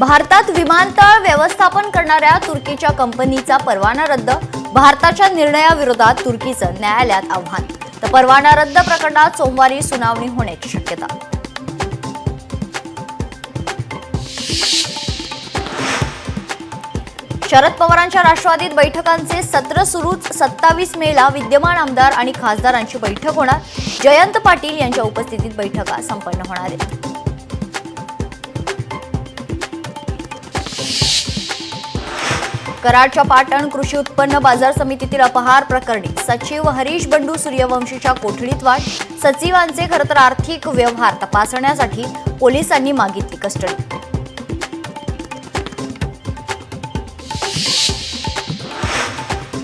भारतात विमानतळ व्यवस्थापन करणाऱ्या तुर्कीच्या कंपनीचा परवाना रद्द. भारताच्या निर्णयाविरोधात तुर्कीचं न्यायालयात आव्हान. तर परवाना रद्द प्रकरणात सोमवारी सुनावणी होण्याची शक्यता. शरद पवारांच्या राष्ट्रवादीत बैठकांचे सत्र सुरूच. 27 मेला विद्यमान आमदार आणि खासदारांची बैठक होणार. जयंत पाटील यांच्या उपस्थितीत बैठका संपन्न होणार आहेत. कराडच्या पाटण कृषी उत्पन्न बाजार समितीतील अपहार प्रकरणी सचिव हरीश बंडू सूर्यवंशीच्या कोठडीत वाढ. सचिवांचे खरंतर आर्थिक व्यवहार तपासण्यासाठी पोलिसांनी मागितली कस्टडी.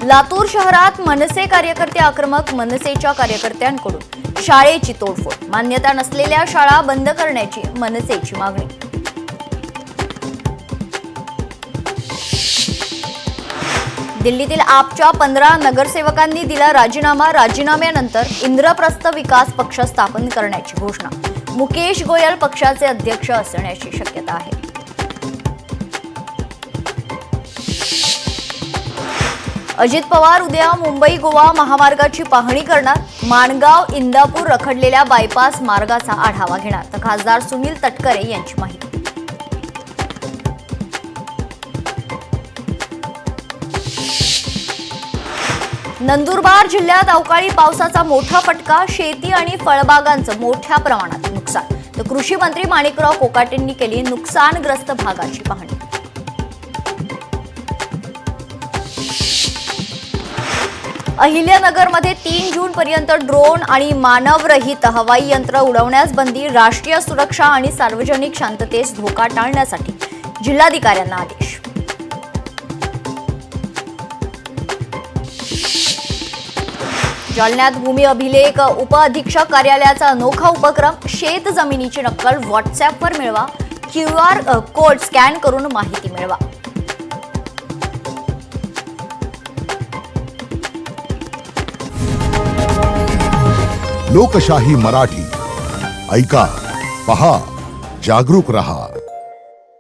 लातूर शहरात मनसे कार्यकर्ते आक्रमक. मनसेच्या कार्यकर्त्यांकडून शाळेची तोडफोड. मान्यता नसलेल्या शाळा बंद करण्याची मनसेची मागणी. दिल्लीतील आपच्या 15 नगरसेवकांनी दिला राजीनामा. राजीनाम्यानंतर इंद्रप्रस्थ विकास पक्ष स्थापन करण्याची घोषणा. मुकेश गोयल पक्षाचे अध्यक्ष असण्याची शक्यता आहे. अजित पवार उद्या मुंबई गोवा महामार्गाची पाहणी करणार. माणगाव इंदापूर रखडलेल्या बायपास मार्गाचा आढावा घेणार. तर खासदार सुनील तटकरे यांची माहिती. नंदुरबार जिल्ह्यात अवकाळी पावसाचा मोठा फटका. शेती आणि फळबागांचं मोठ्या प्रमाणात नुकसान. तर कृषी मंत्री माणिकराव कोकाटेंनी केली नुकसानग्रस्त भागाची पाहणी. अहिल्यानगरमध्ये 3 जून पर्यंत ड्रोन आणि मानवरहित हवाई यंत्र उडवण्यास बंदी. राष्ट्रीय सुरक्षा आणि सार्वजनिक शांततेस धोका टाळण्यासाठी जिल्हाधिकाऱ्यांना आदेश. जालन्यात भूमी अभिलेख उपअधीक्षक कार्यालयाचा अनोखा उपक्रम. शेत जमिनीची नक्कल व्हॉट्सअॅपवर मिळवा. QR कोड स्कॅन करून माहिती मिळवा. लोकशाही मराठी ऐका, पहा, जागरूक रहा.